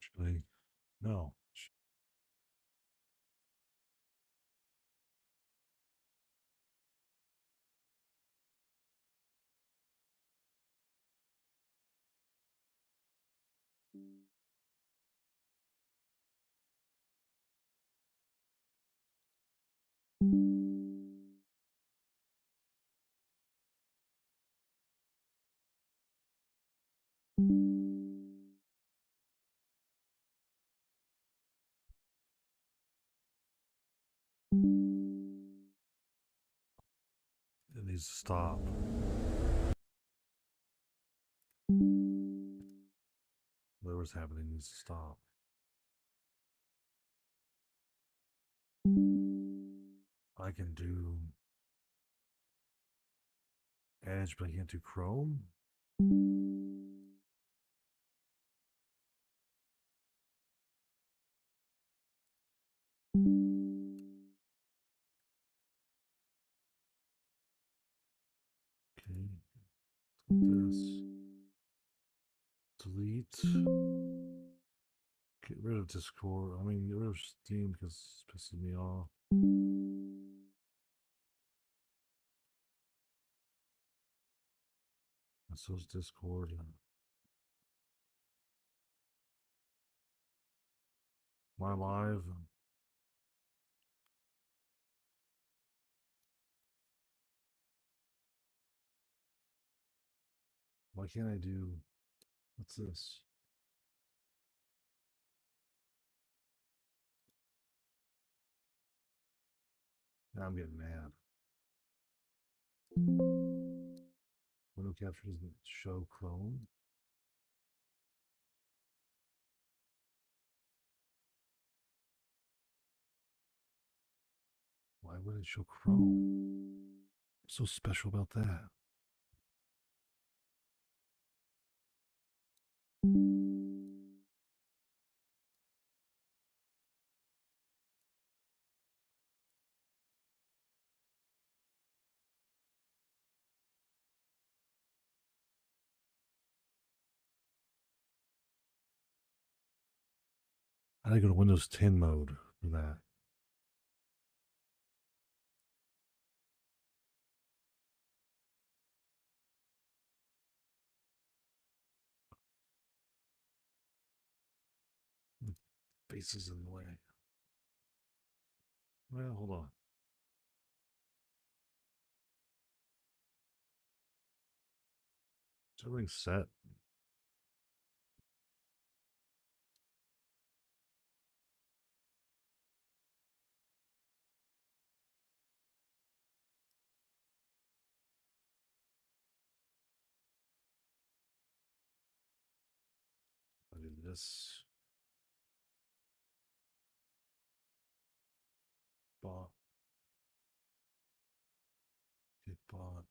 Actually, no. It needs to stop. Whatever's happening needs to stop. I can do Edge, but I can't do Chrome. Okay, this. Delete. Get rid of Discord. I mean, get rid of Steam because it's pissing me off. And so is Discord. My live. Why can't I do? What's this? Now I'm getting mad. Window capture doesn't show Chrome. Why would it show Chrome? What's so special about that? I gotta go to Windows 10 mode for that. Faces in the way. Well, hold on. Is everything set? I do this. Bot. Get bot.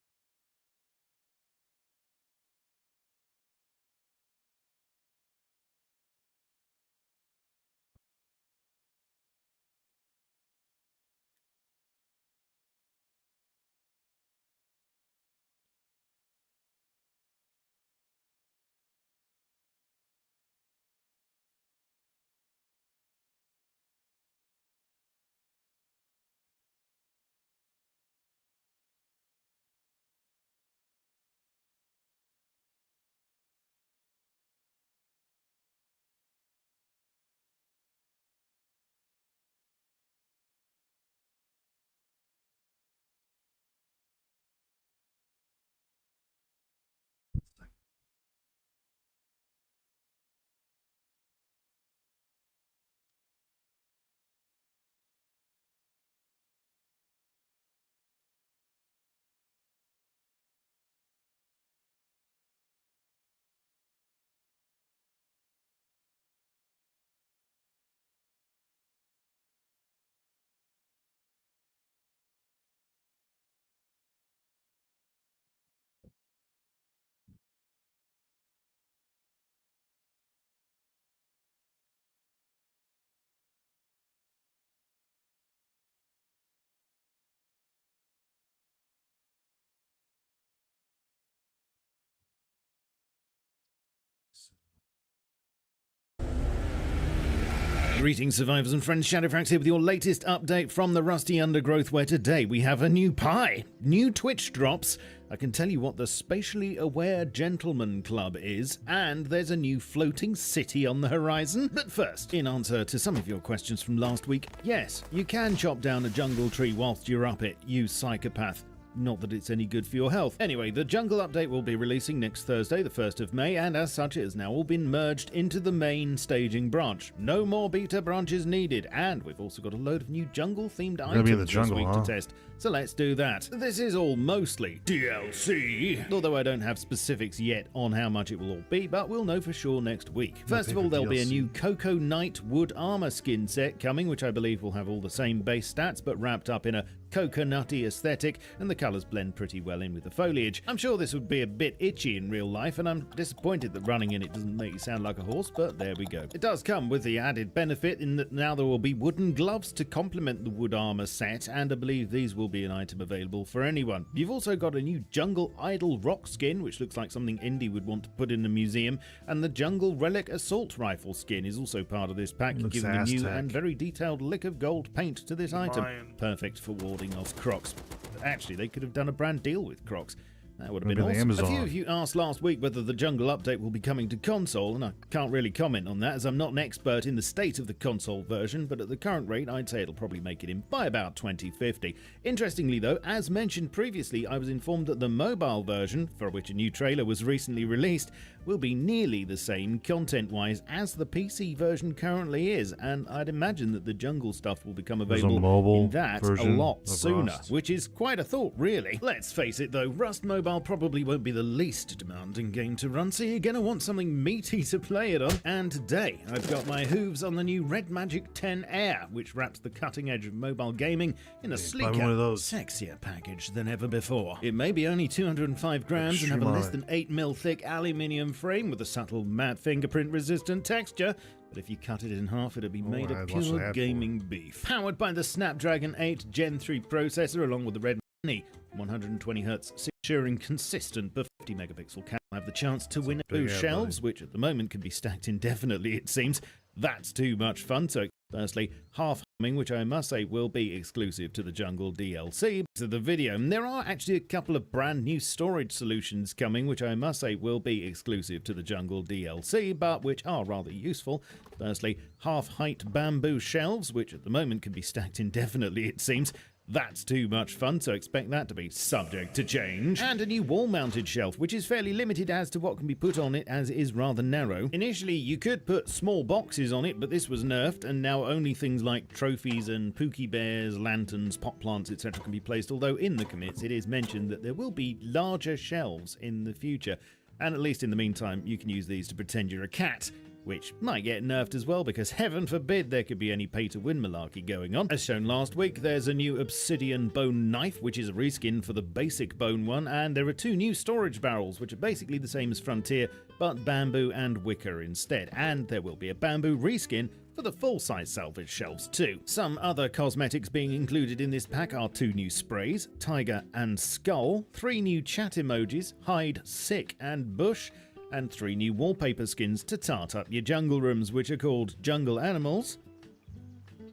Greetings, survivors and friends. Shadowfrax here with your latest update from the Rusty Undergrowth, where today we have a new pie, new Twitch drops. I can tell you what the Spatially Aware Gentleman Club is, and there's a new floating city on the horizon. But first, in answer to some of your questions from last week, yes, you can chop down a jungle tree whilst you're up it, you psychopath. Not that it's any good for your health. Anyway, the jungle update will be releasing next Thursday, the 1st of May, and as such it has now all been merged into the main staging branch. No more beta branches needed, and we've also got a load of new jungle-themed items this week to test. So let's do that. This is all mostly DLC, although I don't have specifics yet on how much it will all be, but we'll know for sure next week. First of all, there'll be a new Coco Knight wood armor skin set coming, which I believe will have all the same base stats, but wrapped up in a coconutty aesthetic, and the colours blend pretty well in with the foliage. I'm sure this would be a bit itchy in real life, and I'm disappointed that running in it doesn't make you sound like a horse, but there we go. It does come with the added benefit in that now there will be wooden gloves to complement the wood armour set, and I believe these will be an item available for anyone. You've also got a new Jungle Idol rock skin, which looks like something Indy would want to put in a museum, and the Jungle Relic assault rifle skin is also part of this pack, giving a new and very detailed lick of gold paint to this item. Perfect for warding off Crocs. Actually, they could have done a brand deal with Crocs. That would have been awesome. A few of you asked last week whether the jungle update will be coming to console, and I can't really comment on that as I'm not an expert in the state of the console version, but at the current rate I'd say it'll probably make it in by about 2050. Interestingly though, as mentioned previously, I was informed that the mobile version, for which a new trailer was recently released, will be nearly the same content-wise as the PC version currently is, and I'd imagine that the jungle stuff will become available in that a lot sooner, which is quite a thought really. Let's face it though, Rust Mobile probably won't be the least demanding game to run, so you're gonna want something meaty to play it on. And today I've got my hooves on the new Red Magic 10 Air, which wraps the cutting edge of mobile gaming in a sleeker, sexier package than ever before. It may be only 205 grams and have a less than 8mm thick aluminium frame with a subtle matte fingerprint resistant texture, but if you cut it in half, it'll be made of pure gaming beef. Powered by the Snapdragon 8 Gen 3 processor along with the Redmi 120Hz, securing consistent but 50 megapixel camera. I have the chance to win those shelves, which at the moment can be stacked indefinitely, it seems. That's too much fun. So firstly, half humming, which I must say will be exclusive to the Jungle DLC. To the video, and there are actually a couple of brand new storage solutions coming, which I must say will be exclusive to the Jungle DLC, but which are rather useful. Firstly, half-height bamboo shelves, which at the moment can be stacked indefinitely, it seems. That's too much fun, so expect that to be subject to change. And a new wall-mounted shelf, which is fairly limited as to what can be put on it, as it is rather narrow. Initially, you could put small boxes on it, but this was nerfed, and now only things like trophies and Pookie Bears, lanterns, pot plants, etc. can be placed, although in the commits it is mentioned that there will be larger shelves in the future. And at least in the meantime, you can use these to pretend you're a cat, which might get nerfed as well, because heaven forbid there could be any pay-to-win malarkey going on. As shown last week, there's a new Obsidian Bone Knife, which is a reskin for the basic bone one, and there are two new storage barrels, which are basically the same as Frontier, but bamboo and wicker instead, and there will be a bamboo reskin for the full-size salvage shelves too. Some other cosmetics being included in this pack are two new sprays, Tiger and Skull, 3 new chat emojis, Hide, Sick and Bush, and 3 new wallpaper skins to tart up your jungle rooms, which are called Jungle Animals,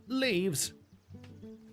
Leaves,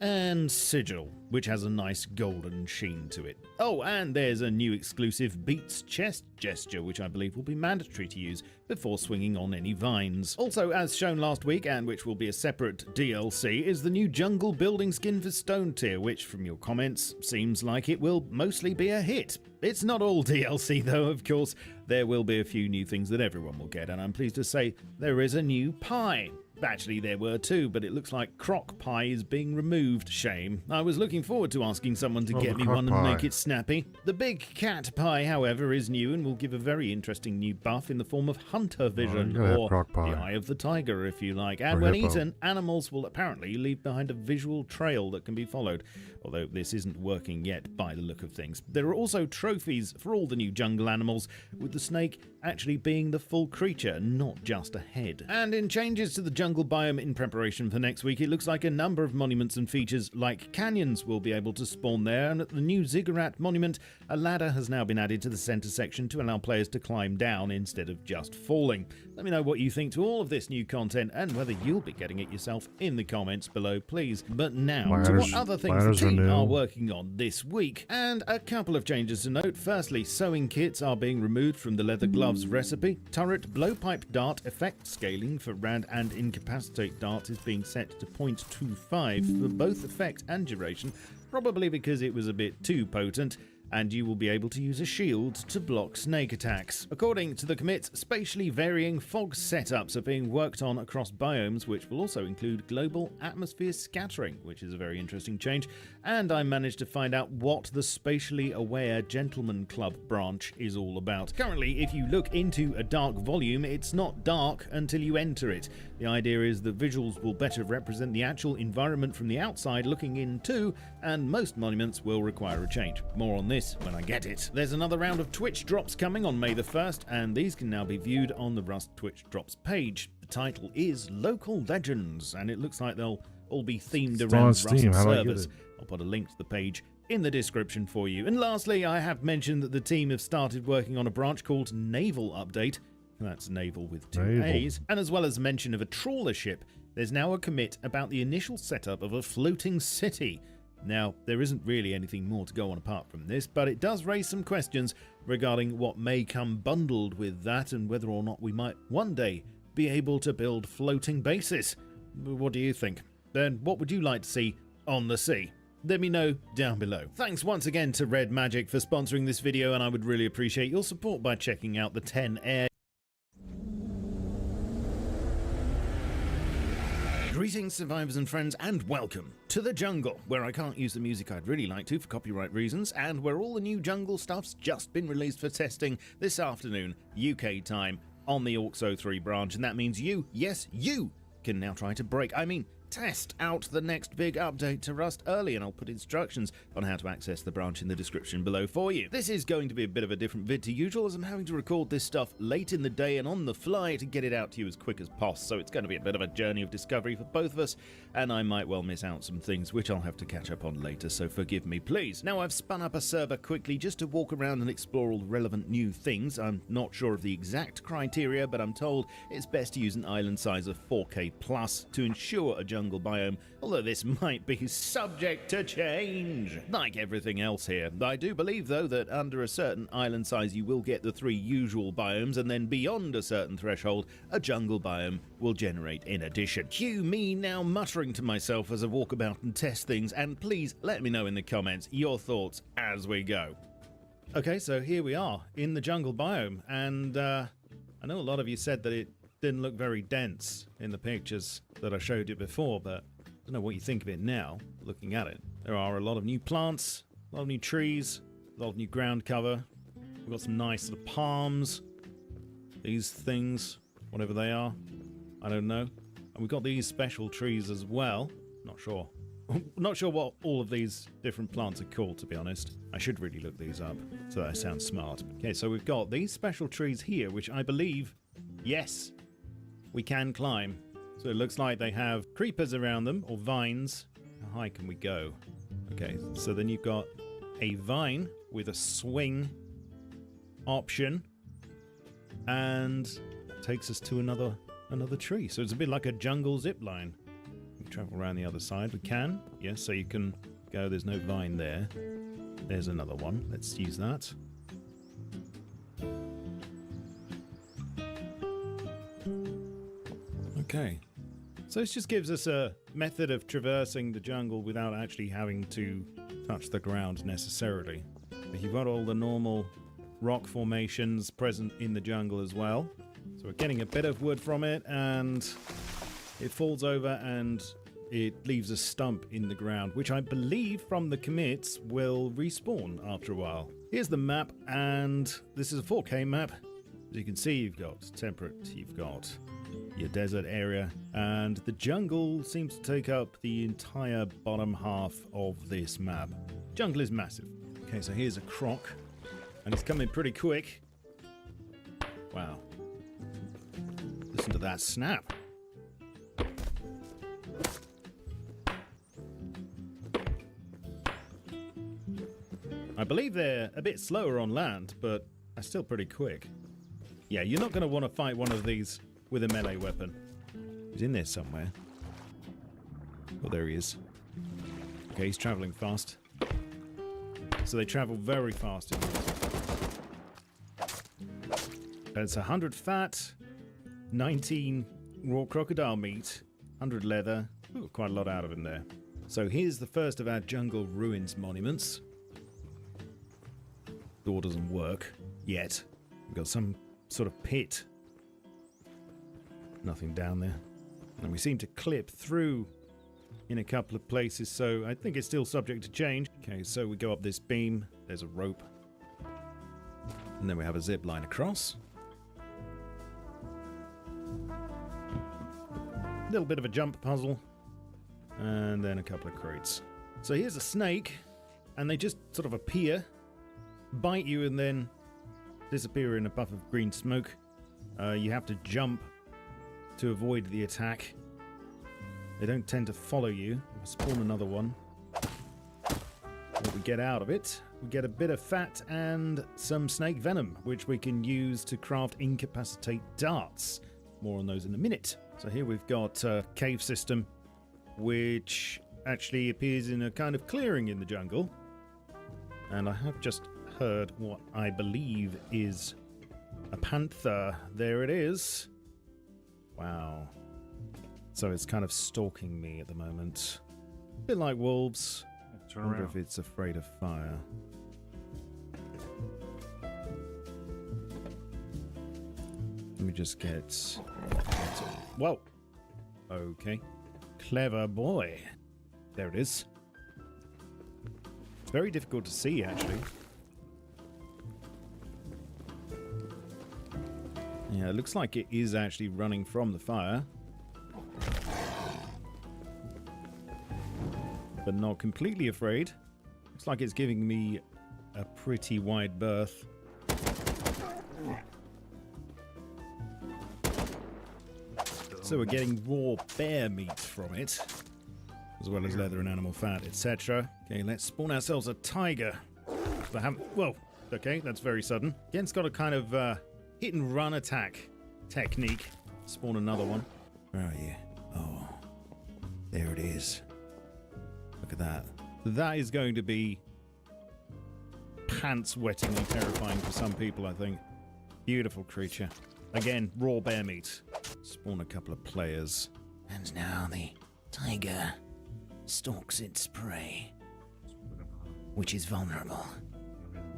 and Sigil, which has a nice golden sheen to it. Oh, and there's a new exclusive Beats chest gesture, which I believe will be mandatory to use before swinging on any vines. Also, as shown last week, and which will be a separate DLC, is the new jungle building skin for Stone Tier, which, from your comments, seems like it will mostly be a hit. It's not all DLC though, of course. There will be a few new things that everyone will get, and I'm pleased to say there is a new pie. Actually, there were two, but it looks like croc pie is being removed. Shame. I was looking forward to asking someone to get me one and make it snappy. The big cat pie, however, is new and will give a very interesting new buff in the form of hunter vision, or the eye of the tiger, if you like. And when eaten, animals will apparently leave behind a visual trail that can be followed, although this isn't working yet by the look of things. There are also trophies for all the new jungle animals, with the snake actually being the full creature, not just a head. And in changes to the jungle jungle biome in preparation for next week. It looks like a number of monuments and features like canyons will be able to spawn there, and at the new Ziggurat monument, a ladder has now been added to the center section to allow players to climb down instead of just falling. Let me know what you think to all of this new content and whether you'll be getting it yourself in the comments below, please. But now, to what other things the team are working on this week, and a couple of changes to note. Firstly, sewing kits are being removed from the leather gloves recipe. Turret blowpipe dart effect scaling for rad and incapacitate darts is being set to 0.25 for both effect and duration, probably because it was a bit too potent, and you will be able to use a shield to block snake attacks. According to the commits, spatially varying fog setups are being worked on across biomes, which will also include global atmosphere scattering, which is a very interesting change, and I managed to find out what the Spatially Aware Gentleman Club branch is all about. Currently, if you look into a dark volume, it's not dark until you enter it. The idea is the visuals will better represent the actual environment from the outside looking in too, and most monuments will require a change. More on this when I get it. There's another round of Twitch drops coming on May the 1st, and these can now be viewed on the Rust Twitch drops page. The title is Local Legends, and it looks like they'll all be themed around Rust servers. I'll put a link to the page in the description for you. And lastly, I have mentioned that the team have started working on a branch called Naval Update. That's naval with two A's. And as well as mention of a trawler ship, there's now a commit about the initial setup of a floating city. Now, there isn't really anything more to go on apart from this, but it does raise some questions regarding what may come bundled with that and whether or not we might one day be able to build floating bases. What do you think? Then what would you like to see on the sea? Let me know down below. Thanks once again to Red Magic for sponsoring this video, and I would really appreciate your support by checking out the 10 Air. Greetings, survivors and friends, and welcome to the jungle, where I can't use the music I'd really like to for copyright reasons, and where all the new jungle stuff's just been released for testing this afternoon, UK time, on the Orxo 3 branch, and that means you, yes, you, can now try to test out the next big update to Rust early, and I'll put instructions on how to access the branch in the description below for you. This is going to be a bit of a different vid to usual, as I'm having to record this stuff late in the day and on the fly to get it out to you as quick as possible, so it's going to be a bit of a journey of discovery for both of us, and I might well miss out some things which I'll have to catch up on later, so forgive me please. Now, I've spun up a server quickly just to walk around and explore all the relevant new things. I'm not sure of the exact criteria, but I'm told it's best to use an island size of 4K plus to ensure a jungle biome, although this might be subject to change. Like everything else here, I do believe though that under a certain island size you will get the 3 usual biomes, and then beyond a certain threshold a jungle biome will generate in addition. Cue me now muttering to myself as I walk about and test things, and please let me know in the comments your thoughts as we go. Okay, so here we are in the jungle biome, and I know a lot of you said that it didn't look very dense in the pictures that I showed you before, but I don't know what you think of it now, looking at it. There are a lot of new plants, a lot of new trees, a lot of new ground cover. We've got some nice sort of palms, these things, whatever they are, I don't know. And we've got these special trees as well. Not sure. Not sure what all of these different plants are called, to be honest. I should really look these up so that I sound smart. Okay, so we've got these special trees here, which I believe, yes, we can climb. So it looks like they have creepers around them, or vines. How high can we go? Okay, so then you've got a vine with a swing option, and that takes us to another tree. So it's a bit like a jungle zip line. We travel around the other side. We can, yes, so you can go. There's no vine there. There's another one. Let's use that. Okay, so this just gives us a method of traversing the jungle without actually having to touch the ground necessarily. But you've got all the normal rock formations present in the jungle as well. So we're getting a bit of wood from it, and it falls over and it leaves a stump in the ground, which I believe from the commits will respawn after a while. Here's the map, and this is a 4K map. As you can see, you've got temperate, you've got your desert area, and the jungle seems to take up the entire bottom half of this map. Jungle is massive. Okay, so here's a croc, and it's coming pretty quick. Wow. Listen to that snap. I believe they're a bit slower on land, but are still pretty quick. Yeah, you're not going to want to fight one of these with a melee weapon. He's in there somewhere. Oh, there he is. Okay, he's traveling fast. So they travel very fast in these. It's 100 fat, 19 raw crocodile meat, 100 leather. Ooh, quite a lot out of him there. So here's the first of our jungle ruins monuments. Door doesn't work yet. We've got some sort of pit. Nothing down there. And we seem to clip through in a couple of places, so I think it's still subject to change. Okay, so we go up this beam. There's a rope. And then we have a zip line across. A little bit of a jump puzzle. And then a couple of crates. So here's a snake, and they just sort of appear, bite you, and then disappear in a puff of green smoke. You have to jump to avoid the attack. They don't tend to follow you. We'll spawn another one. What we get out of it, we get a bit of fat and some snake venom, which we can use to craft incapacitate darts. More on those in a minute. So here we've got a cave system, which actually appears in a kind of clearing in the jungle. And I have just heard what I believe is a panther. There it is. Wow. So it's kind of stalking me at the moment. A bit like wolves. Turn I wonder around. if it's afraid of fire. Let me just get... Whoa! Okay. Clever boy. There it is. It's very difficult to see, actually. Yeah, it looks like it is actually running from the fire. But not completely afraid. Looks like it's giving me a pretty wide berth. So we're getting raw bear meat from it, as well as leather and animal fat, etc. Okay, let's spawn ourselves a tiger. Whoa, okay, that's very sudden. Again, it's got a kind of hit and run attack technique. Spawn another one. Where are you? Oh, there it is. Look at that. That is going to be pants-wettingly terrifying for some people, I think. Beautiful creature. Again, raw bear meat. Spawn a couple of players. And now the tiger stalks its prey, which is vulnerable.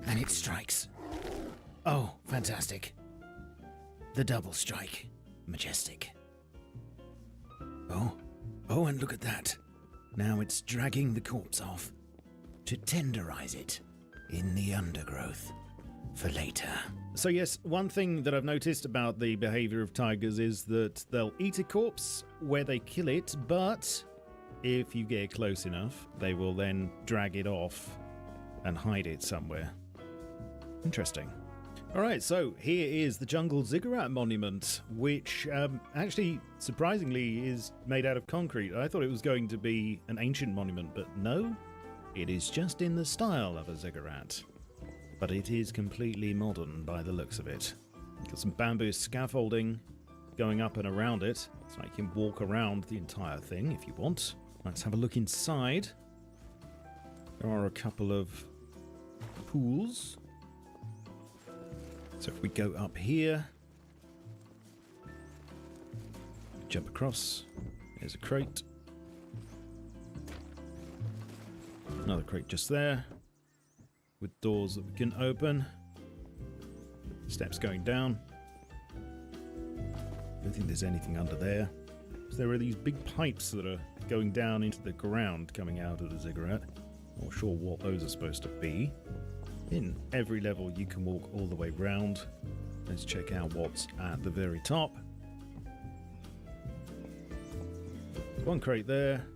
And it strikes. Oh, fantastic. The double strike. Majestic. Oh, and look at that. Now it's dragging the corpse off to tenderize it in the undergrowth for later. So yes, one thing that I've noticed about the behavior of tigers is that they'll eat a corpse where they kill it, but if you get close enough, they will then drag it off and hide it somewhere. Interesting. Alright, so here is the Jungle Ziggurat Monument, which actually, surprisingly, is made out of concrete. I thought it was going to be an ancient monument, but no, it is just in the style of a ziggurat. But it is completely modern by the looks of it. Got some bamboo scaffolding going up and around it, so you can walk around the entire thing if you want. Let's have a look inside. There are a couple of pools. So if we go up here, jump across, there's a crate. Another crate just there, with doors that we can open. Steps going down. Don't think there's anything under there. So there are these big pipes that are going down into the ground coming out of the ziggurat. Not sure what those are supposed to be. In every level you can walk all the way round. Let's check out what's at the very top. One crate there.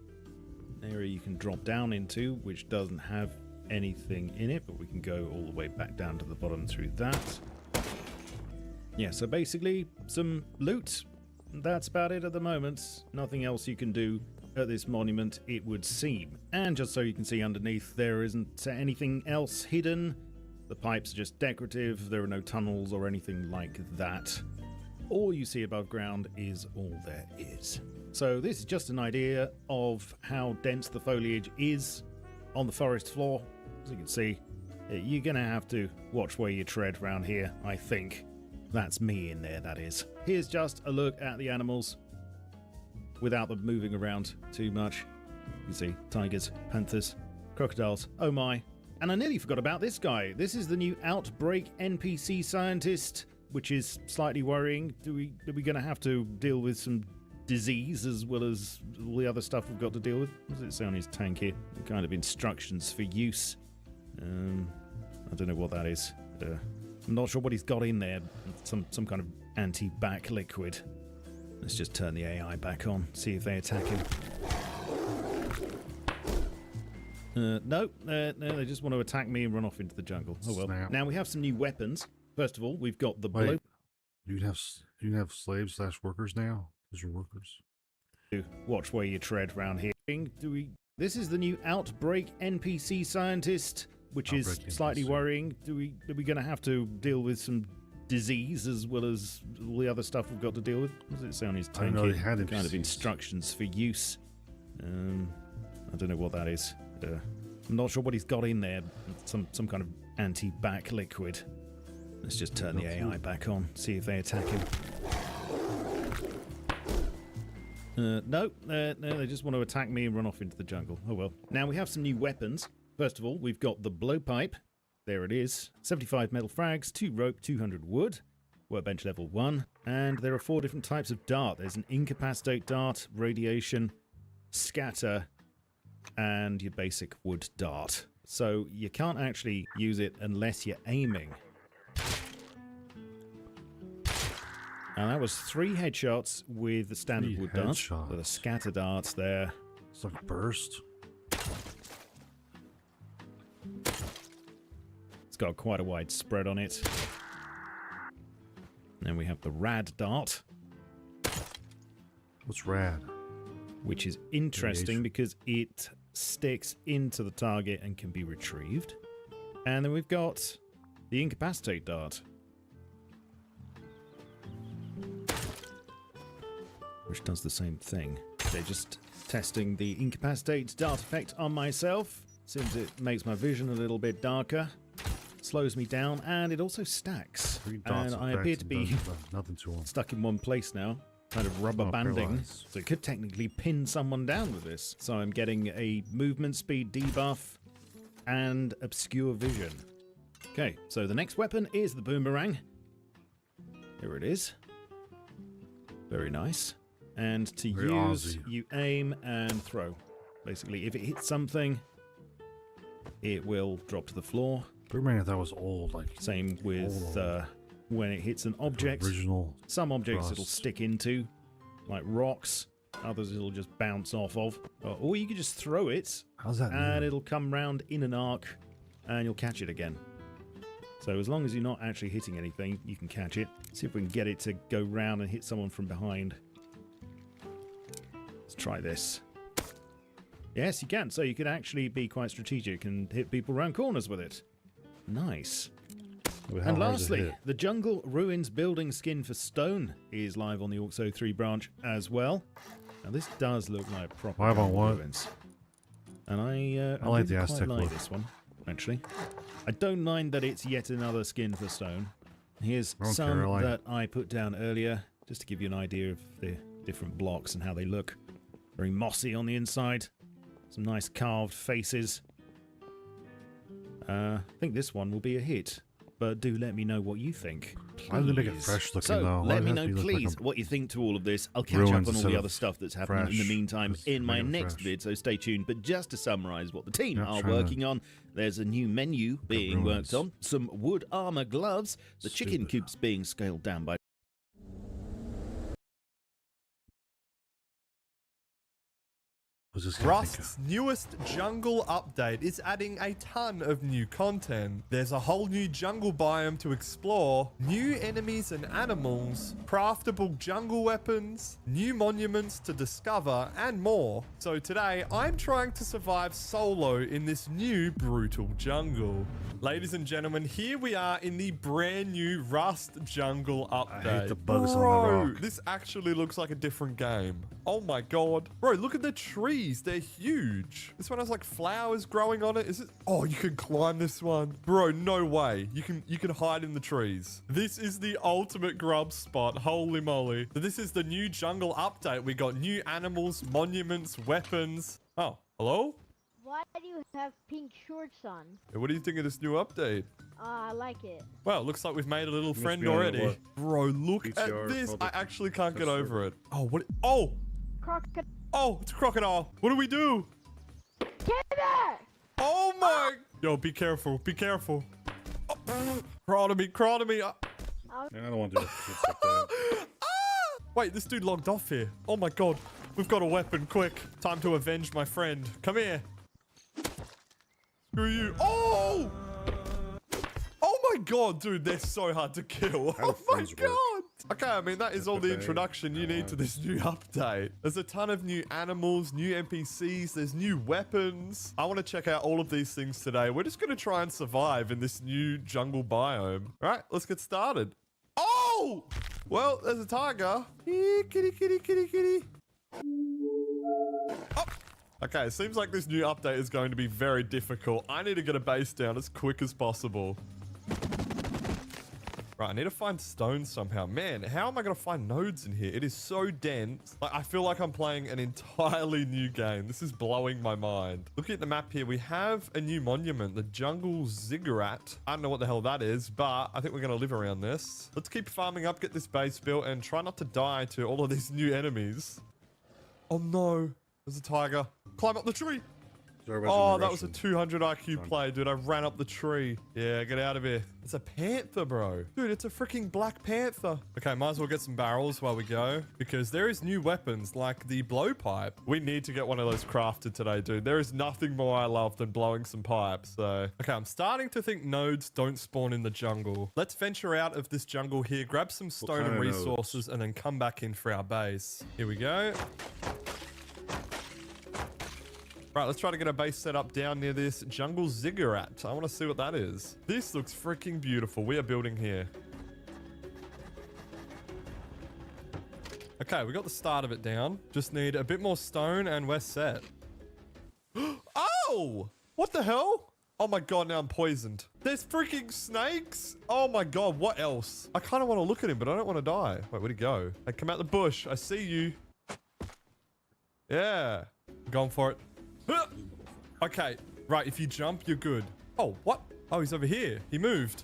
An area you can drop down into, which doesn't have anything in it, but we can go all the way back down to the bottom through that. Yeah, so basically some loot. That's about it at the moment. Nothing else you can do at this monument, it would seem. And just so you can see underneath, there isn't anything else hidden. The pipes are just decorative, there are no tunnels or anything like that. All you see above ground is all there is. So this is just an idea of how dense the foliage is on the forest floor. As you can see, you're going to have to watch where you tread around here, I think. That's me in there, that is. Here's just a look at the animals without them moving around too much. You can see tigers, panthers, crocodiles, oh my. And I nearly forgot about this guy. This is the new Outbreak NPC scientist, which is slightly worrying. Are we going to have to deal with some disease as well as all the other stuff we've got to deal with? What does it say on his tank here? What kind of instructions for use? I don't know what that is. I'm not sure what he's got in there. Some kind of anti-bac liquid. Let's just turn the AI back on, see if they attack him. No, they just want to attack me and run off into the jungle. Oh well. Snap. Now we have some new weapons. First of all, we've got the Wait, you have slaves / workers now? Those are workers. Watch where you tread round here. This is the new Outbreak NPC scientist, which is Outbreak slightly NPC. worrying. Are we going to have to deal with some disease as well as all the other stuff we've got to deal with? What does it say on his I didn't tank know here? they had Kind of NPCs. instructions for use. I don't know what that is. I'm not sure what he's got in there. Some kind of anti-bac liquid. Let's just turn the AI back on, see if they attack him. No, they just want to attack me and run off into the jungle. Oh well. Now we have some new weapons. First of all, we've got the blowpipe. There it is. 75 metal frags, 2 rope, 200 wood. Workbench level 1. And there are 4 different types of dart. There's an incapacitate dart, radiation, scatter, and your basic wood dart. So you can't actually use it unless you're aiming. And that was 3 headshots with the standard 3 wood dart. headshots. With the scatter darts there. It's like burst. It's got quite a wide spread on it. Then we have the rad dart, What's rad? which is interesting Radiation. because it sticks into the target and can be retrieved. And then we've got the incapacitate dart, which does the same thing. They're just testing the incapacitate dart effect on myself. Seems it makes my vision a little bit darker, slows me down, and it also stacks. 3 dots And I effect appear to and be does nothing to them. stuck in one place now, kind of rubber Oh, banding. paralyzed. So it could technically pin someone down with this. So I'm getting a movement speed debuff and obscure vision. Okay, so the next weapon is the boomerang. Here it is. Very nice. And to Very use, Aussie. you aim and throw. Basically, if it hits something, it will drop to the floor. Boomerang I thought was old, like Same with old. when it hits an object. Original. Some objects it'll Rust. stick into, like rocks. Others it'll just bounce off of. Or you can just throw it, How's that? and new? it'll come round in an arc, and you'll catch it again. So as long as you're not actually hitting anything, you can catch it. See if we can get it to go round and hit someone from behind. Let's try this. Yes, you can. So you can actually be quite strategic and hit people around corners with it. Nice. Wait, how And hard does it lastly, hit? the Jungle Ruins building skin for stone is live on the Orcs 03 branch as well. Now this does look like proper Live on Jungle what? Ruins. And I like the really Aztec quite like look. this one, actually. I don't mind that it's yet another skin for stone. Here's I don't some care, I like that I put down earlier, just to give you an idea of the different blocks and how they look. Very mossy on the inside. Some nice carved faces. I think this one will be a hit, but do let me know what you think. Why do they make it please. fresh looking, So, though? Why let does me it know, have to look like please, a what you think to all of this. I'll catch ruins up on all instead the of other stuff that's happening in the fresh, meantime just in my make it next fresh. vid, so stay tuned. But just to summarize what the team Yeah, are trying to working on, there's a new menu being ruins. worked on, some wood armor gloves, the chicken Stupid. coops being scaled down by Was this gonna Rust's newest jungle update is adding a ton of new content. There's a whole new jungle biome to explore, new enemies and animals, craftable jungle weapons, new monuments to discover, and more. So today, I'm trying to survive solo in this new brutal jungle. Ladies and gentlemen, here we are in the brand new Rust jungle update. I hate the bugs on the Bro, rock. this actually looks like a different game. Oh my god. Bro, look at the trees. They're huge. This one has like flowers growing on it. Is it? Oh, you can climb this one. Bro, no way. You can hide in the trees. This is the ultimate grub spot. Holy moly. So this is the new jungle update. We got new animals, monuments, weapons. Oh, hello? Why do you have pink shorts on? Hey, what do you think of this new update? I like it. Well, looks like we've made a little must friend be on already. what? Bro, look PTR at this. I public actually can't get touch over it. Oh, what? Oh, Crocodile. oh, it's a crocodile. What do we do? Get there! Oh my! Yo, be careful. Be careful. Oh, crawl to me. Crawl to me. Man, I don't want to do shit like that. Wait, this dude logged off here. Oh my god. We've got a weapon. Quick. Time to avenge my friend. Come here. Screw you. Oh! Oh my god, dude. They're so hard to kill. How Oh do my friends god. work? Okay, I mean, that is all the introduction you need to this new update. There's a ton of new animals, new NPCs, there's new weapons. I want to check out all of these things today. We're just going to try and survive in this new jungle biome. All right, let's get started. Oh! Well, there's a tiger. Kitty, kitty, kitty, kitty, kitty. Oh. Okay, it seems like this new update is going to be very difficult. I need to get a base down as quick as possible. Right, I need to find stone somehow. Man, how am I going to find nodes in here? It is so dense. Like, I feel like I'm playing an entirely new game. This is blowing my mind. Looking at the map here, we have a new monument, the Jungle Ziggurat. I don't know what the hell that is, but I think we're going to live around this. Let's keep farming up, get this base built, and try not to die to all of these new enemies. Oh no, there's a tiger. Climb up the tree. Sorry, Oh, that was a 200 IQ play, dude. I ran up the tree. Yeah, get out of here. It's a panther, bro. Dude, it's a freaking black panther. Okay, might as well get some barrels while we go, because there is new weapons like the blowpipe. We need to get one of those crafted today, dude. There is nothing more I love than blowing some pipes. So, okay, I'm starting to think nodes don't spawn in the jungle. Let's venture out of this jungle here, grab some stone and kind of nodes? resources, and then come back in for our base. Here we go. Right, let's try to get a base set up down near this Jungle Ziggurat. I want to see what that is. This looks freaking beautiful. We are building here. Okay, we got the start of it down. Just need a bit more stone and we're set. Oh! What the hell? Oh my god, now I'm poisoned. There's freaking snakes. Oh my god, what else? I kind of want to look at him, but I don't want to die. Wait, where'd he go? Hey, come out the bush. I see you. Yeah. I'm going for it. Okay, right, if you jump, you're good. Oh, what? Oh, he's over here. He moved.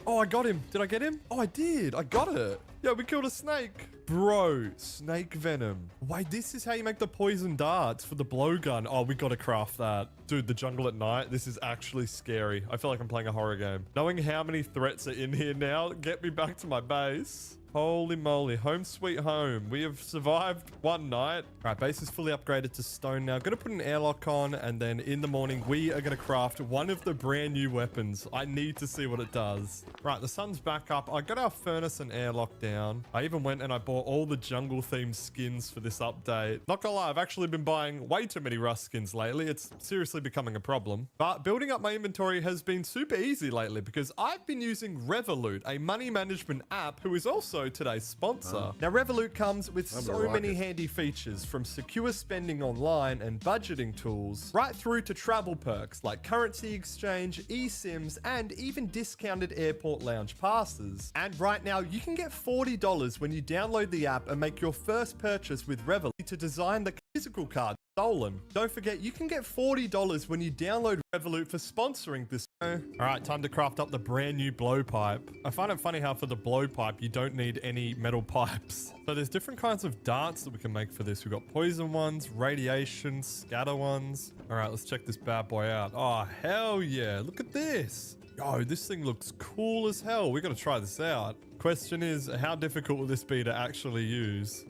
Oh, I got him. Did I get him? Oh, I did. I got it. Yeah, we killed a snake. Bro, snake venom. Wait, this is how you make the poison darts for the blowgun. Oh, we gotta craft that. Dude, the jungle at night, this is actually scary. I feel like I'm playing a horror game. Knowing how many threats are in here now, get me back to my base. Holy moly, home sweet home. We have survived one night. All right, base is fully upgraded to stone now. Gonna put an airlock on, and then in the morning, we are gonna craft one of the brand new weapons. I need to see what it does. Right, the sun's back up. I got our furnace and airlock down. I even went and I bought all the jungle themed skins for this update. Not gonna lie, I've actually been buying way too many Rust skins lately. It's seriously becoming a problem. But building up my inventory has been super easy lately because I've been using Revolut, a money management app who is also today's sponsor. Now, Revolut comes with I'm so a many rocket. handy features, from secure spending online and budgeting tools, right through to travel perks like currency exchange, eSIMs, and even discounted airport lounge passes. And right now, you can get $40 when you download the app and make your first purchase with Revolut to design the physical card stolen. Don't forget, you can get $40 when you download Revolut for sponsoring this. All right, time to craft up the brand new blowpipe. I find it funny how for the blowpipe, you don't need any metal pipes. So there's different kinds of darts that we can make for this. We've got poison ones, radiation, scatter ones. All right, let's check this bad boy out. Oh, hell yeah. Look at this. Yo, this thing looks cool as hell. We got to try this out. Question is, how difficult will this be to actually use?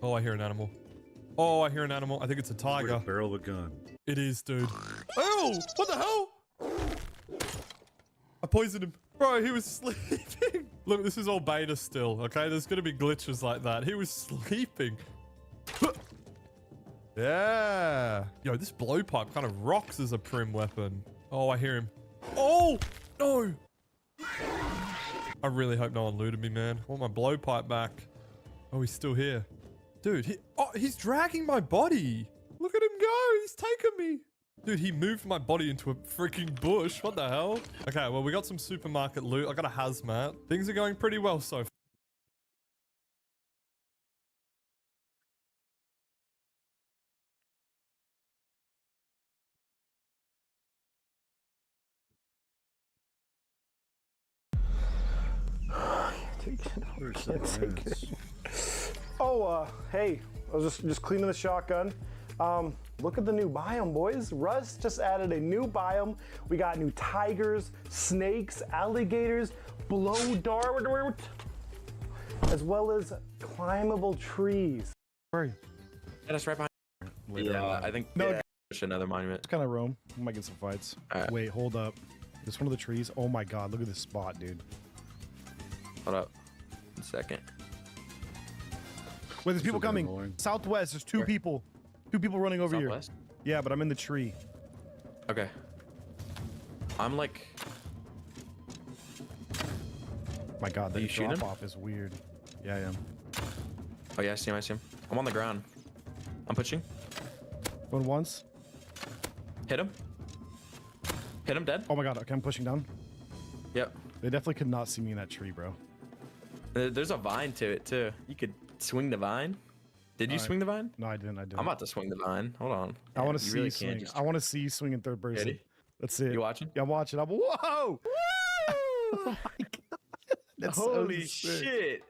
Oh, I hear an animal. Oh, I hear an animal. I think it's a tiger. Barrel of a gun. It is, dude. Oh, what the hell? I poisoned him. Bro, he was sleeping. Look, this is all beta still, okay? There's going to be glitches like that. He was sleeping. Yeah. Yo, this blowpipe kind of rocks as a prim weapon. Oh, I hear him. Oh, no. I really hope no one looted me, man. I want my blowpipe back. Oh, he's still here. Dude, he's dragging my body. Look at him go. He's taking me. Dude, he moved my body into a freaking bush. What the hell? Okay, well, we got some supermarket loot. I got a hazmat. Things are going pretty well so far. Oh, hey, I was just cleaning the shotgun. Look at the new biome, boys. Russ just added a new biome. We got new tigers, snakes, alligators, blow dart, as well as climbable trees. Yeah, that's right behind. Yeah, I think No, yeah, another monument. It's kind of roam. We might get some fights. Alright. Wait, hold up. This one of the trees. Oh my god, look at this spot, dude. Hold up. 1 second. Wait, there's people a bit coming. annoying. Southwest, there's two Where? people. Two people running over Southwest? here. Yeah, but I'm in the tree. Okay. I'm like, My god, Are the you shooting drop him? off is weird. Yeah, I am. oh yeah, I see him, I see him. I'm on the ground. I'm pushing. Going once. Hit him. Hit him, dead. Oh my god, okay, I'm pushing down. Yep. They definitely could not see me in that tree, bro. There's a vine to it too. You could swing the vine. Did you Alright. swing the vine? No, I didn't. I didn't. I'm about to swing the vine. Hold on. I want to You see really you can't swing. just- I want to see you swing in third person. Ready? Let's see it. You watching? Yeah, I'm watching. I'm whoa! Oh my god! That's so Holy sick. shit!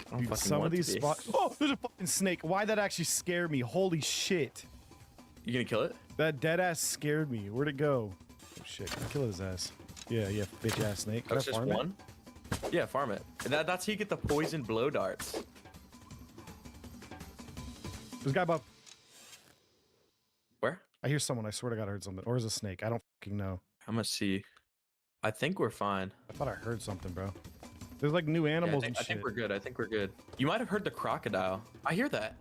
I don't Dude, fucking some of want to these be. spots. Oh, there's a fucking snake. Why that actually scared me? Holy shit! You gonna kill it? That dead ass scared me. Where'd it go? Oh shit! Can I kill his ass? Yeah, yeah, bitch ass snake. Can That's I just farm it? one? Yeah, farm it. That's how you get the poison blow darts. There's a guy above. Where? I hear someone. I swear to God, I heard something. Or is it a snake? I don't fucking know. I'm gonna see. I think we're fine. I thought I heard something, bro. There's like new Yeah, animals I and shit. think we're good. I think we're good. You might have heard the crocodile. I hear that.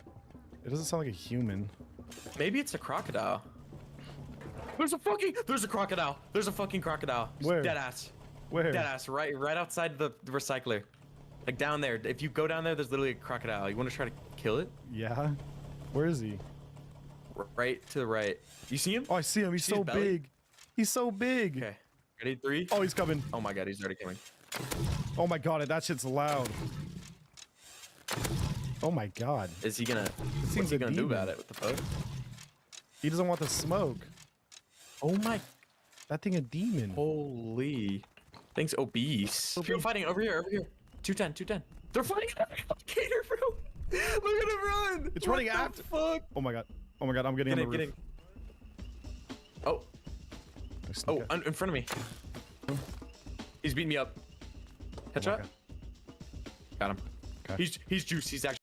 It doesn't sound like a human. Maybe it's a crocodile. There's a crocodile. There's a fucking crocodile. Where? Dead ass. Where? Dead ass. Right outside the recycler. Like down there. If you go down there, there's literally a crocodile. You want to try to kill it? Yeah. Where is he? Right to the right. You see him? Oh, I see him. He's See his so belly? big. He's so big. Okay. Ready? 3. Oh, he's coming. Oh my god, he's already coming. Oh my god, that shit's loud. Oh my god. Is he gonna? seems What's he a gonna do demon. about it? What the fuck? He doesn't want the smoke. Oh my! That thing a demon. Holy! Thing's obese. People fighting over here. 210. They're fighting. Gator, bro. Look at him run. It's What running the after- Fuck. Oh my god. Oh my god, I'm getting Get on in. the Get roof. in. Oh. I sneak Oh, up. in front of me. He's beating me up. Headshot. God. Got him. Okay. He's juice. He's actually.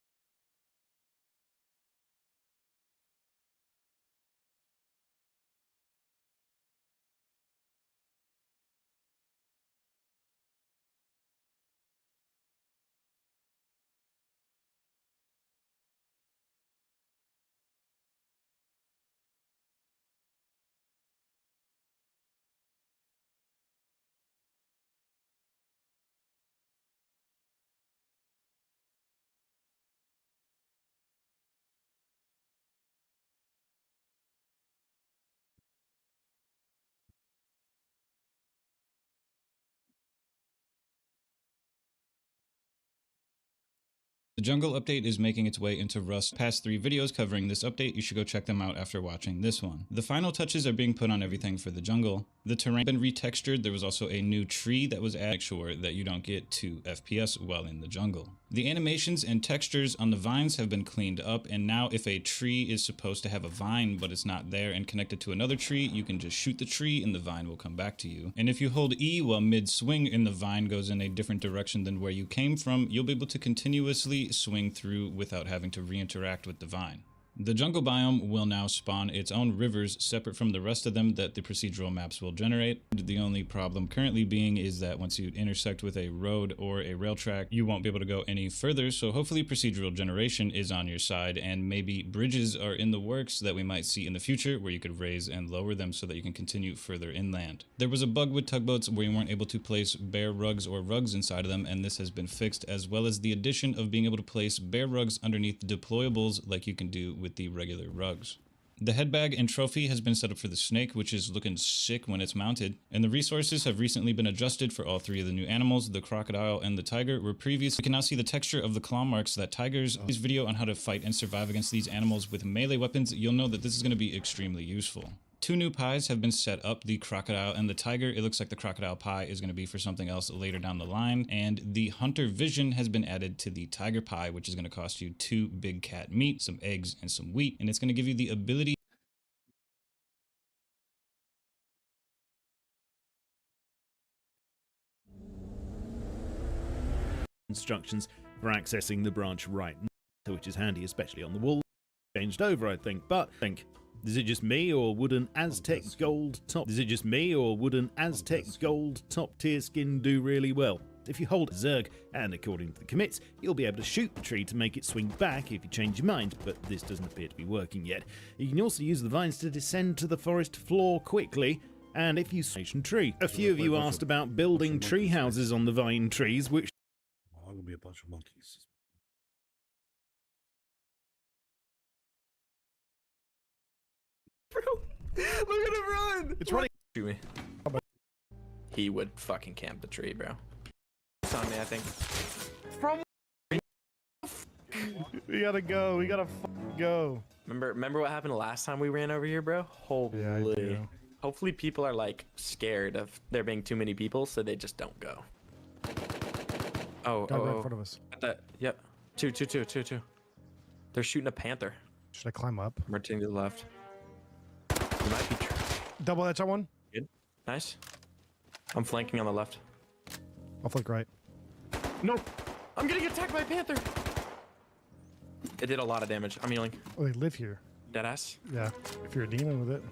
The Jungle update is making its way into Rust. Past 3 videos covering this update, you should go check them out after watching this one. The final touches are being put on everything for the jungle. The terrain has been retextured. There was also a new tree that was added to make sure that you don't get 2 FPS while in the jungle. The animations and textures on the vines have been cleaned up, and now if a tree is supposed to have a vine but it's not there and connected to another tree, you can just shoot the tree and the vine will come back to you. And if you hold E while mid-swing and the vine goes in a different direction than where you came from, you'll be able to continuously swing through without having to re-interact with the vine. The jungle biome will now spawn its own rivers separate from the rest of them that the procedural maps will generate. The only problem currently being is that once you intersect with a road or a rail track, you won't be able to go any further, so hopefully procedural generation is on your side, and maybe bridges are in the works that we might see in the future where you could raise and lower them so that you can continue further inland. There was a bug with tugboats where you weren't able to place bare rugs or rugs inside of them, and this has been fixed, as well as the addition of being able to place bare rugs underneath deployables like you can do with the regular rugs. The head bag and trophy has been set up for the snake, which is looking sick when it's mounted, and the resources have recently been adjusted for all three of the new animals, the crocodile and the tiger, where previously you can now see the texture of the claw marks that tigers. This video on how to fight and survive against these animals with melee weapons, you'll know that this is going to be extremely useful. Two new pies have been set up, the crocodile and the tiger. It looks like the crocodile pie is going to be for something else later down the line. And the hunter vision has been added to the tiger pie, which is going to cost you 2 big cat meat, some eggs, and some wheat. And it's going to give you the ability instructions for accessing the branch right now, which is handy, especially on the wall. Changed over, I think, but is it just me, or would an Aztec gold top tier skin do really well? If you hold Zerg, and according to the commits, you'll be able to shoot the tree to make it swing back if you change your mind, but this doesn't appear to be working yet. You can also use the vines to descend to the forest floor quickly, and if you station tree. A few of you asked about building tree houses on the vine trees, which I'm gonna be a bunch of monkeys. Bro, look at him run! It's running. Shoot me. He would fucking camp the tree, bro. It's on me, I think. From We gotta go. We gotta go. remember what happened last time we ran over here, bro? Holy. Yeah, I do. Hopefully people are like scared of there being too many people, so they just don't go. Oh, Guy right in front of us. Yep. Two. They're shooting a panther. Should I climb up? I'm rotating to the left. You might be Double headshot one. good. Nice. I'm flanking on the left. I'll flick right. Nope. I'm getting attacked by a panther. It did a lot of damage. I'm healing. Oh, they live here. Deadass. Yeah. If you're a demon with it.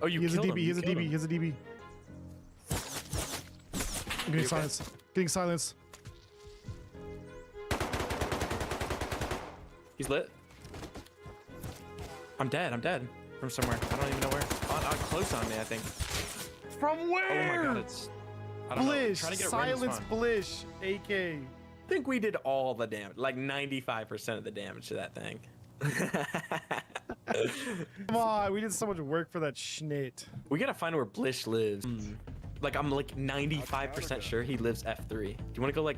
Oh, you He has a killed him. DB. He has a You killed DB. him. He has a DB. I'm getting silence. Getting silence. He's lit. I'm dead. From somewhere. I don't even know where. Close on me, I think. From where? Oh my god, it's... I don't know. Blish. Trying to get a random Silence spawn. Blish. AK. I think we did all the damage. Like 95% of the damage to that thing. Come on. We did so much work for that schnit. We gotta find where Blish lives. Like, I'm like 95% sure he lives F3. Do you wanna go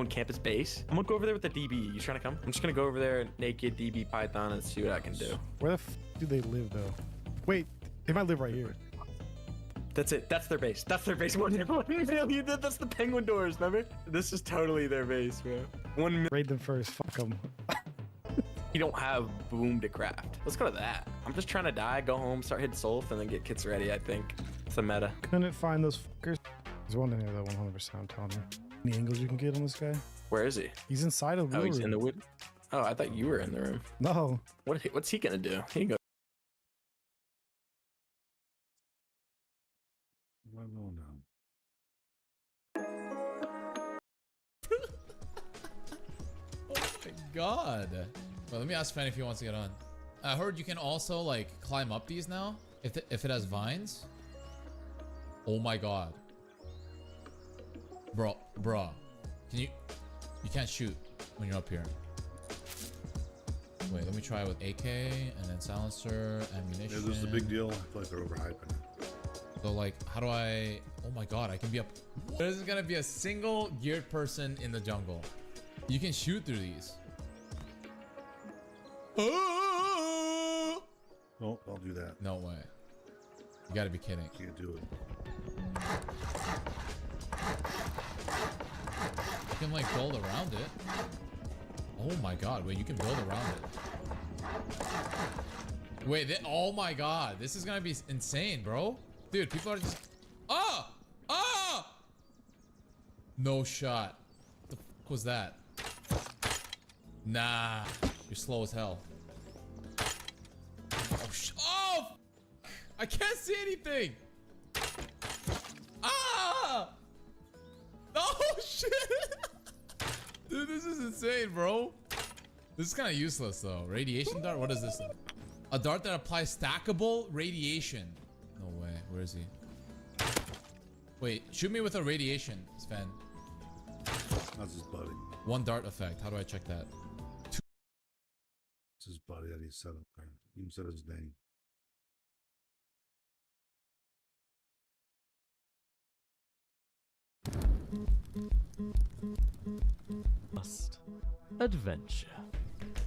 and camp his base? I'm gonna go over there with the DB. You trying to come? I'm just gonna go over there naked DB Python and see what I can do. Where the do they live, though? Wait. They might live right here. That's it. That's their base. That's their base. That's the penguin doors, remember? This is totally their base, bro. Raid them first. Fuck them. You don't have boom to craft. Let's go to that. I'm just trying to die, go home, start hitting Solf, and then get kits ready, I think. It's the meta. Couldn't find those fuckers. There's one in here that 100% I'm telling you. Any angles you can get on this guy? Where is he? He's inside of the Oh, he's room. in the wood. Oh, I thought you were in the room. No. What's he gonna do? He can go. I don't know. Oh my god. Well, let me ask Fan if he wants to get on. I heard you can also like climb up these now if it has vines. Oh my god. Bro. Can you can't shoot when you're up here. Wait, let me try with AK and then silencer, ammunition. Yeah, this is a big deal. I feel like they're overhyping it. So like, how do I... Oh my god, I can be up... There's gonna be a single geared person in the jungle. You can shoot through these. No, don't do that. No way. You gotta be kidding. Can't do it. can like build around it. Oh my god, wait, you can build around it. Wait, oh my god, this is gonna be insane, bro. Dude, people are just... Oh! Oh! No shot. What the fuck was that? Nah, you're slow as hell. Oh, I can't see anything. Ah! Oh shit! Dude, this is insane, bro. This is kind of useless though. Radiation dart? What is this? A dart that applies stackable radiation. No way. Where is he? Wait, shoot me with a radiation, Sven. That's his buddy. One dart effect. How do I check that? It's his buddy that he set up there. He even said his name. Adventure.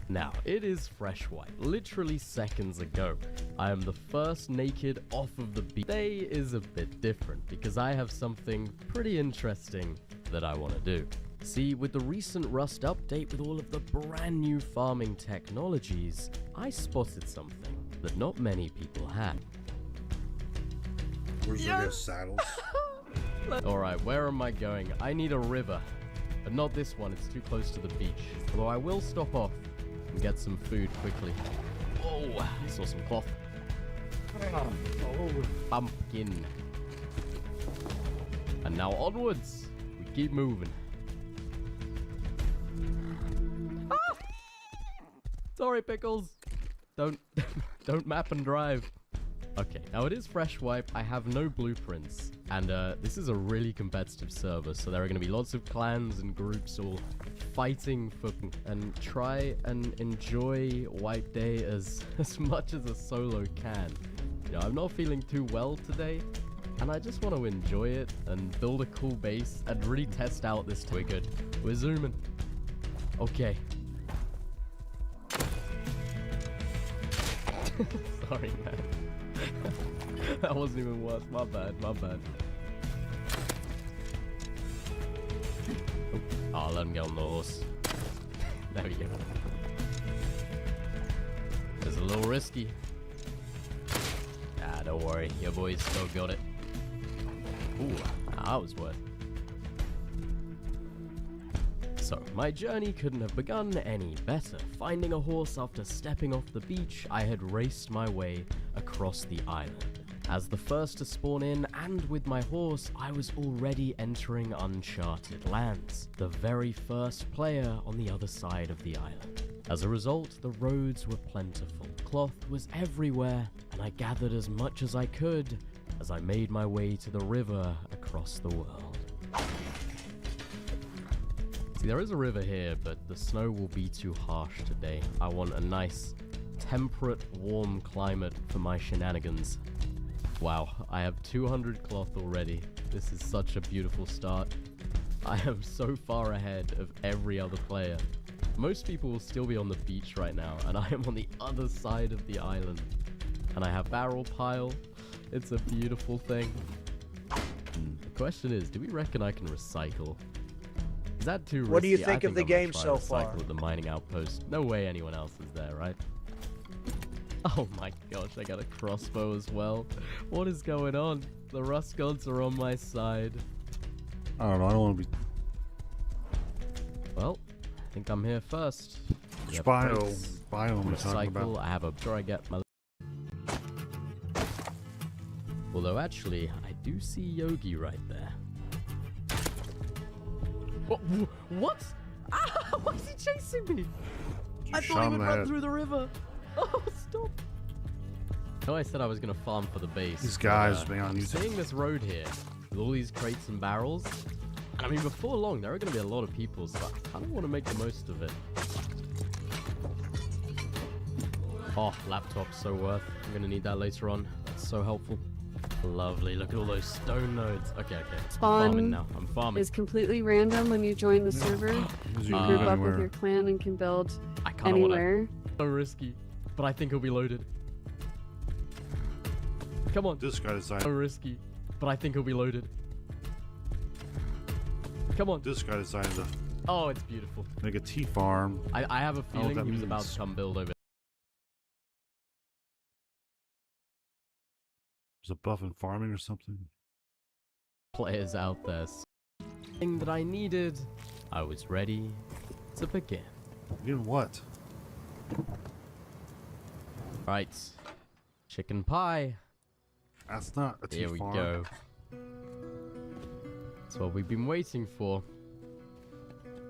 Now, it is fresh white, literally seconds ago. I am the first naked off of the beach. Today is a bit different because I have something pretty interesting that I want to do. See, with the recent Rust update with all of the brand new farming technologies, I spotted something that not many people had. Where's their saddles? Alright, where am I going? I need a river. But not this one, it's too close to the beach. Although I will stop off and get some food quickly. Oh, I saw some cloth. Oh, pumpkin. And now onwards. We keep moving. Ah! Sorry, Pickles. Don't map and drive. Okay, now it is fresh wipe. I have no blueprints. And this is a really competitive server, so there are going to be lots of clans and groups all fighting for and try and enjoy Wipe Day as much as a solo can. You know, I'm not feeling too well today, and I just want to enjoy it and build a cool base and really test out this. We're good. We're zooming. Okay. Sorry, man. That wasn't even worse. My bad, my bad. Oh, I'll let him get on the horse. There we go. It's a little risky. Ah, don't worry. Your boys still got it. Ooh, that was worth. So, my journey couldn't have begun any better. Finding a horse after stepping off the beach, I had raced my way across the island. As the first to spawn in, and with my horse, I was already entering uncharted lands. The very first player on the other side of the island. As a result, the roads were plentiful. Cloth was everywhere, and I gathered as much as I could as I made my way to the river across the world. See, there is a river here, but the snow will be too harsh today. I want a nice, temperate, warm climate for my shenanigans. Wow, I have 200 cloth already. This is such a beautiful start. I am so far ahead of every other player. Most people will still be on the beach right now, and I am on the other side of the island. And I have barrel pile. It's a beautiful thing. The question is, do we reckon I can recycle? Is that too risky? What do you think of the I'm gonna game try so recycle far? at the mining outpost. No way anyone else is there, right? Oh my gosh, I got a crossbow as well. What is going on? The Rust gods are on my side. I don't know. I don't want to be. Well, I think I'm here first. Which Yep, biome crates, are you talking recycle. about? I have a. Sure, I get my. Although actually, I do see Yogi right there. What? Ah, why is he chasing me? I thought he would run through the river. Oh, stop. No, I said I was going to farm for the base. These guys being on YouTube. Seeing this road here, with all these crates and barrels, and I mean, before long, there are going to be a lot of people, so I kind of want to make the most of it. Oh, laptop's so worth. I'm going to need that later on. That's so helpful. Lovely. Look at all those stone nodes. Okay, okay. I'm farming now. I'm farming. Is completely random when you join the server. You group up with your clan and can build anywhere. So risky, but I think he'll be loaded. Come on. This guy decided. So risky, but I think he'll be loaded. Come on. This guy decided to Oh, it's beautiful. Like a tea farm. I have a what feeling that he was about means. to come build over. Is it buff and farming or something? Players out there. Thing that I needed. I was ready to begin. In what? Right. Chicken pie. That's not a tea Here we farm. go. That's what we've been waiting for.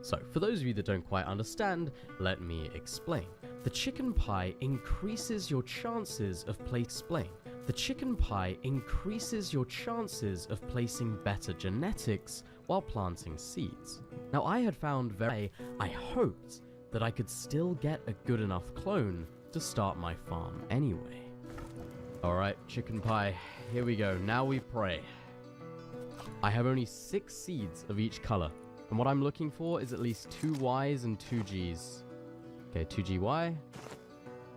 So, for those of you that don't quite understand, let me explain. The chicken pie increases your chances of The chicken pie increases your chances of placing better genetics while planting seeds. Now, I had found I hoped that I could still get a good enough clone to start my farm anyway. Alright, chicken pie, here we go. Now we pray. I have only 6 seeds of each color, and what I'm looking for is at least 2 Ys and 2 Gs. Okay, 2 GY.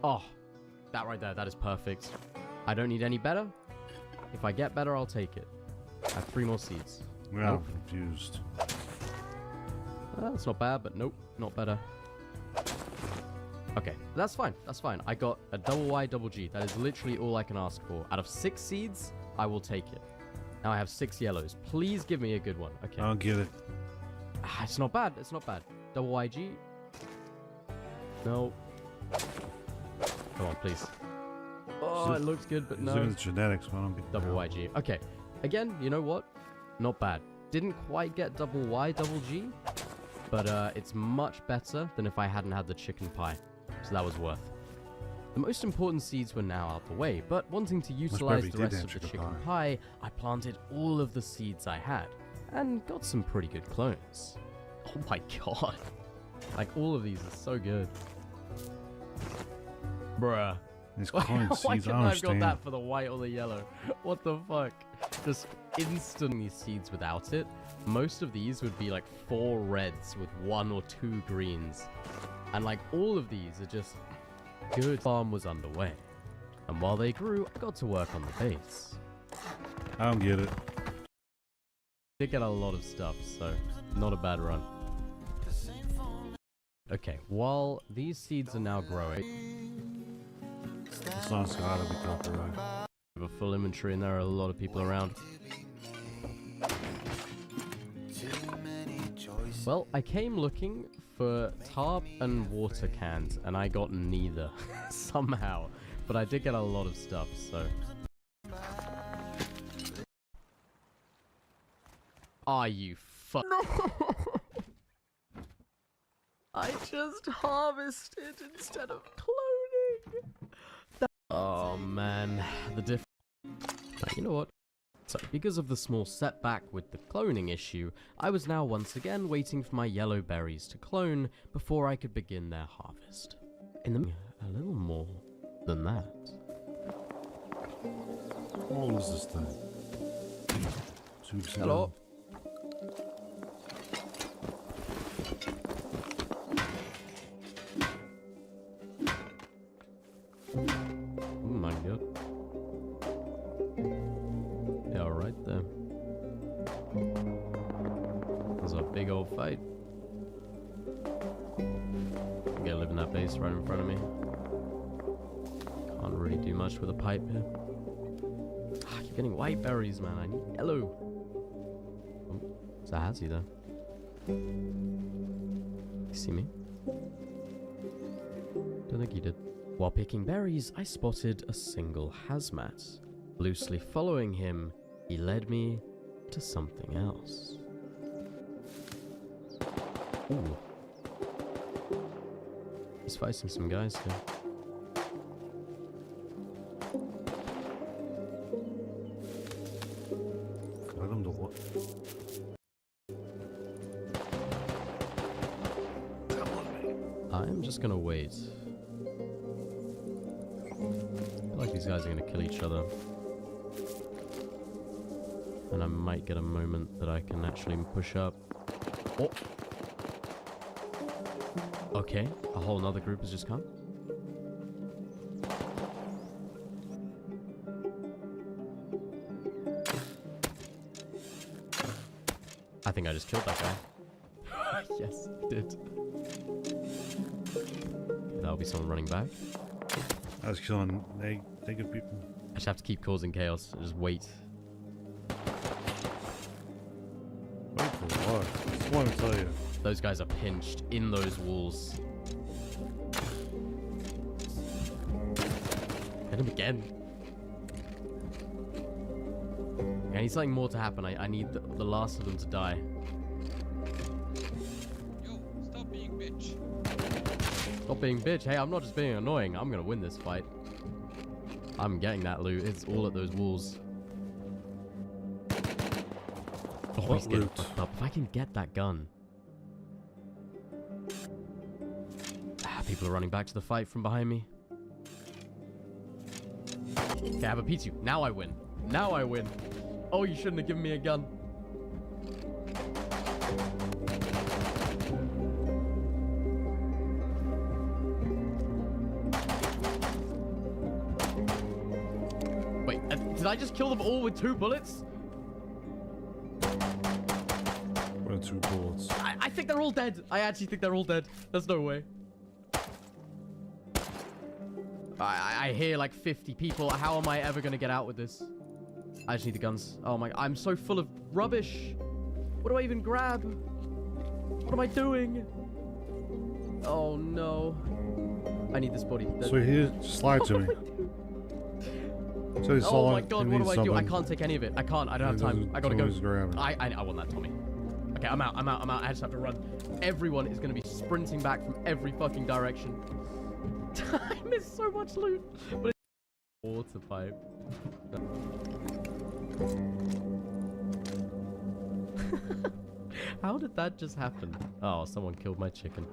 Oh, that right there, that is perfect. I don't need any better. If I get better, I'll take it. I have 3 more seeds. Yeah, Nope. I'm confused. That's not bad, but nope, not better. Okay, that's fine, that's fine. I got a double Y, double G. That is literally all I can ask for. Out of 6 seeds, I will take it. Now I have 6 yellows. Please give me a good one. Okay. I don't get it. It's not bad, it's not bad. Double YG. No. Come on, please. Oh, it looks good, but He's no. looking at the genetics, but I don't get Double no. YG. Okay. Again, you know what? Not bad. Didn't quite get double Y, double G, but it's much better than if I hadn't had the chicken pie. So that was worth. The most important seeds were now out the way, but wanting to utilize if the he did rest have of the chicken chicken pie, I planted all of the seeds I had, and got some pretty good clones. Oh my god. Like, all of these are so good. Bruh. These clone Why seeds, I couldn't don't I have got understand. that for the white or the yellow? What the fuck? Just instant these seeds without it. Most of these would be like 4 reds with 1 or 2 greens. And like all of these are just good. Farm was underway. And while they grew, I got to work on the base. I don't get it. Did get a lot of stuff, so not a bad run. Okay, while these seeds are now growing, The sun's gotta be copyright. we have a full inventory and there are a lot of people around. Well, I came looking for tarp and water cans, and I got neither, somehow. But I did get a lot of stuff, so... Are you No! I just harvested instead of cloning! Oh man, the difference. You know what? So, because of the small setback with the cloning issue, I was now once again waiting for my yellow berries to clone before I could begin their harvest. In the a little more than that. How old is this thing? 2 weeks ago. Hello. Oh my god. Yeah, right there. There's a big old fight. I'm gonna live in that base right in front of me. Can't really do much with a pipe here. Ah, you're getting white berries, man. I need yellow. Oh, it's a Hazzy though. You see me? Don't think you did. While picking berries, I spotted a single hazmat. Loosely following him, he led me to something else. Ooh. He's fighting some guys here. Let him to what? I'm just gonna wait. I feel like these guys are gonna kill each other. And I might get a moment that I can actually push up. Oh! Okay, a whole nother group has just come. I think I just killed that guy. Yes, it did. That'll be someone running back. I was killing naked people. I just have to keep causing chaos and just wait. Wait for what? I just want to tell you. Those guys are pinched in those walls. Hit him again. I need something more to happen. I need the last of them to die. Yo, stop being bitch. Stop being bitch. Hey, I'm not just being annoying. I'm gonna win this fight. I'm getting that loot. It's all at those walls. Oh, he's getting fucked up. If I can get that gun. People are running back to the fight from behind me. Okay, I have a P2. Now I win. Now I win. Oh, you shouldn't have given me a gun. Wait, did I just kill them all with 2 bullets? What are 2 bullets? I think they're all dead. I actually think they're all dead. There's no way. I hear like 50 people. How am I ever going to get out with this? I just need the guns. Oh my, I'm so full of rubbish. What do I even grab? What am I doing? Oh no. I need this body. So he just lied to me. So he saw oh my god, what do I do? I can't take any of it. I can't. I don't have time. I gotta go. I want that Tommy. Okay, I'm out. I just have to run. Everyone is gonna be sprinting back from every fucking direction. I missed so much loot. But it's water pipe. How did that just happen? Oh, someone killed my chicken.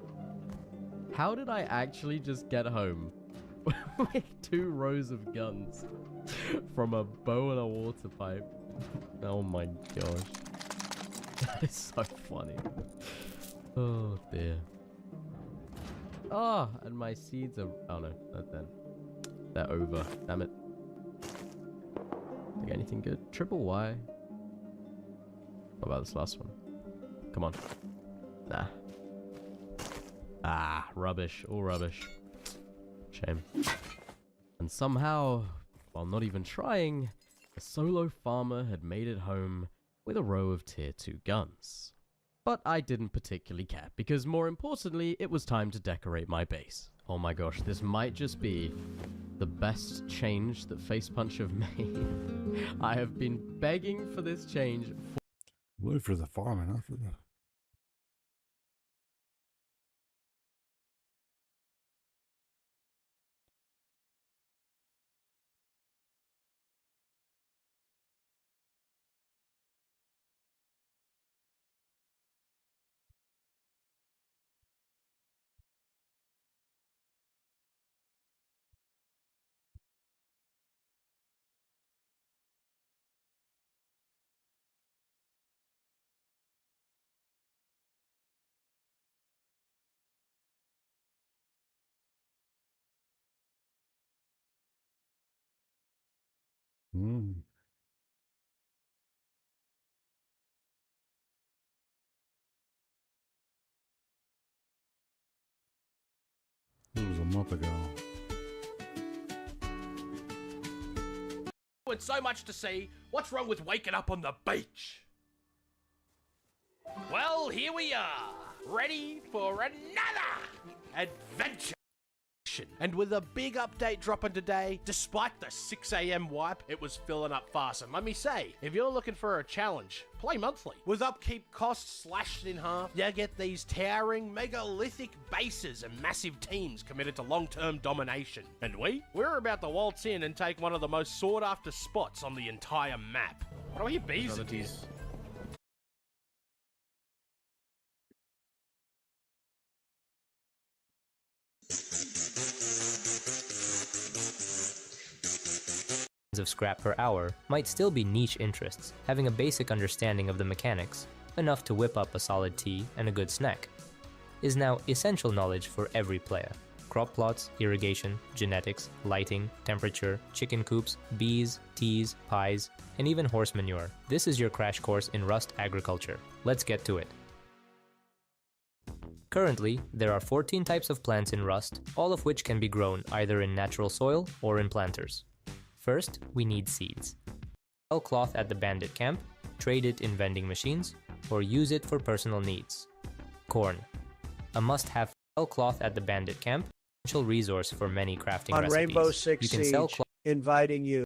How did I actually just get home with 2 rows of guns from a bow and a water pipe? Oh my gosh. That is so funny. Oh dear. Oh, and my seeds are... Oh no, they're over. Damn it. Think anything good? Triple Y. What about this last one? Come on. Nah. Ah, rubbish. All rubbish. Shame. And somehow, while not even trying, a solo farmer had made it home with a row of tier 2 guns. But I didn't particularly care, because more importantly, it was time to decorate my base. Oh my gosh, this might just be the best change that Face Punch have made. I have been begging for this change Wait for the farming, not for the... It was a month ago. With so much to see, what's wrong with waking up on the beach? Well, here we are, ready for another adventure. And with a big update dropping today, despite the 6 AM wipe, it was filling up fast. And let me say, if you're looking for a challenge, play monthly. With upkeep costs slashed in half, you get these towering, megalithic bases and massive teams committed to long-term domination. And we're about to waltz in and take one of the most sought-after spots on the entire map. What do I hear bees in here? Of scrap per hour might still be niche interests, having a basic understanding of the mechanics, enough to whip up a solid tea and a good snack, is now essential knowledge for every player. Crop plots, irrigation, genetics, lighting, temperature, chicken coops, bees, teas, pies, and even horse manure. This is your crash course in Rust agriculture. Let's get to it. Currently, there are 14 types of plants in Rust, all of which can be grown either in natural soil or in planters. First, we need seeds. Sell cloth at the bandit camp, trade it in vending machines, or use it for personal needs. Corn. A must-have. Sell cloth at the bandit camp, essential resource for many crafting On recipes. Rainbow Six you can sell Siege, cloth inviting you.